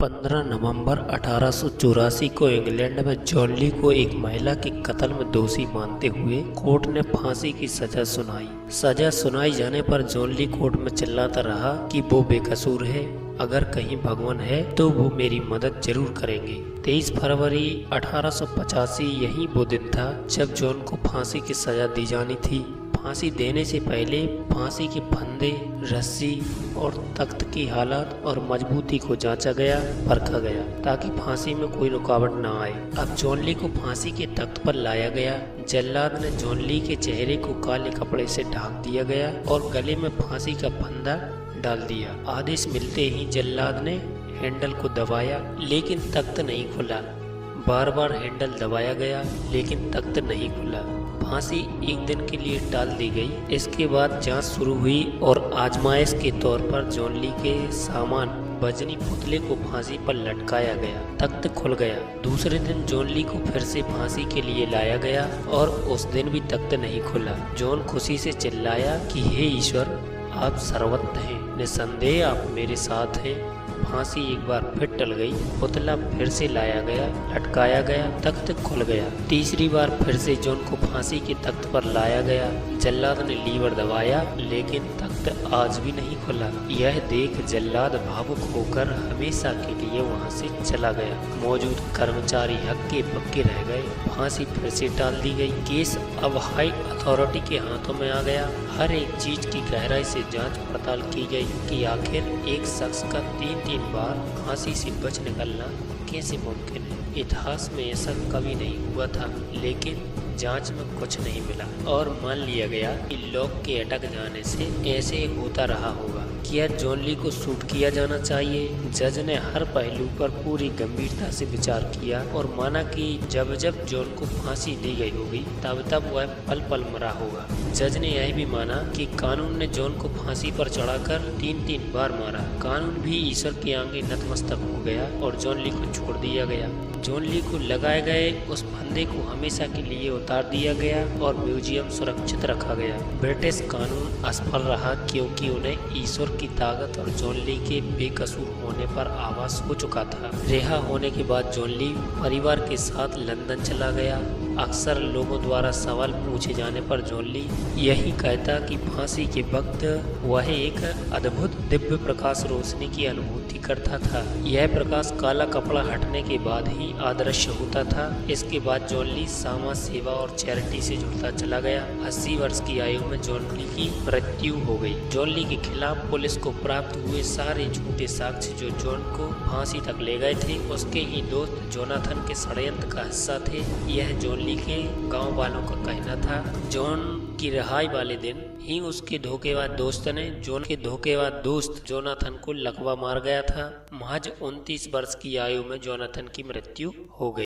15 नवंबर 1884 को इंग्लैंड में जॉन ली को एक महिला के कत्ल में दोषी मानते हुए कोर्ट ने फांसी की सजा सुनाई। सजा सुनाई जाने पर जॉन ली कोर्ट में चिल्लाता रहा कि वो बेकसूर है, अगर कहीं भगवान है तो वो मेरी मदद जरूर करेंगे। 23 फरवरी 1885 यही वो दिन था जब जॉन को फांसी की सजा दी जानी थी। फांसी देने से पहले फांसी के फंदे, रस्सी और तख्त की हालत और मजबूती को जांचा गया, परखा गया ताकि फांसी में कोई रुकावट न आए। अब जॉन ली को फांसी के तख्त पर लाया गया। जल्लाद ने जॉन ली के चेहरे को काले कपड़े से ढक दिया गया और गले में फांसी का फंदा डाल दिया। आदेश मिलते ही जल्लाद ने हैंडल को दबाया लेकिन तख्त नहीं खुला। बार बार हैंडल दबाया गया लेकिन तख्त नहीं खुला। फांसी एक दिन के लिए टाल दी गई। इसके बाद जांच शुरू हुई और आजमाइश के तौर पर जॉन ली के सामान वजनी पुतले को फांसी पर लटकाया गया। तख्त खुल गया। दूसरे दिन जॉन ली को फिर से फांसी के लिए लाया गया और उस दिन भी तख्त नहीं खुला। जॉन खुशी से चिल्लाया कि हे ईश्वर, आप सर्वत्र हैं, निसंदेह आप मेरे साथ हैं। फांसी एक बार फिर टल गई। पुतला फिर से लाया गया, लटकाया गया, तख्त खुल गया। तीसरी बार फिर से जॉन को फांसी के तख्त पर लाया गया। जल्लाद ने लीवर दबाया लेकिन तख्त आज भी नहीं खुला। यह देख जल्लाद भावुक होकर हमेशा के लिए वहां से चला गया। मौजूद कर्मचारी हक्के बक्के रह गए। फांसी फिर से टाल दी गई। केस अब हाई अथॉरिटी के हाथों में आ गया। हर एक चीज की गहराई से जांच पड़ताल की गई कि आखिर एक शख्स का तीन बार फांसी से बच निकलना कैसे मुमकिन है। इतिहास में ऐसा कभी नहीं हुआ था, लेकिन जांच में कुछ नहीं मिला और मान लिया गया कि लॉक के अटक जाने से ऐसे होता रहा होगा। क्या जॉन ली को शूट किया जाना चाहिए? जज ने हर पहलू पर पूरी गंभीरता से विचार किया और माना कि जब जब जॉन को फांसी दी गई होगी तब तब वह पल पल मरा होगा। जज ने यह भी माना कि कानून ने जॉन को फांसी पर चढ़ाकर तीन बार मारा। कानून भी ईश्वर के आगे नतमस्तक हो गया और जॉन ली को छोड़ दिया गया। जॉन ली को लगाए गए उस फंदे को हमेशा के लिए उतार दिया गया और म्यूजियम सुरक्षित रखा गया। ब्रिटिश कानून असफल रहा क्योंकि उन्हें ईश्वर की ताकत और जॉन ली के बेकसूर होने पर आभास हो चुका था। रिहा होने के बाद जॉन ली परिवार के साथ लंदन चला गया। अक्सर लोगों द्वारा सवाल पूछे जाने पर जॉन ली यही कहता कि फांसी के वक्त वह एक अद्भुत दिव्य प्रकाश रोशनी की अनुभूति करता था। यह प्रकाश काला कपड़ा हटने के बाद ही अदृश्य होता था। इसके बाद जॉन ली समाज सेवा और चैरिटी से जुड़ता चला गया। 80 वर्ष की आयु में जॉन ली की मृत्यु हो गई। जॉन ली के खिलाफ पुलिस को प्राप्त हुए सारे झूठे साक्ष्य जो जॉन को फांसी तक ले गए थे, उसके ही दोस्त जोनाथन के षड्यंत्र का हिस्सा थे। यह जॉन ली के गांव वालों का कहना था। जॉन की रिहाई वाले दिन ही उसके धोखेबाज दोस्त ने जॉन के धोखेबाज दोस्त जोनाथन को लकवा मार गया था। महज 29 वर्ष की आयु में जोनाथन की मृत्यु हो गई।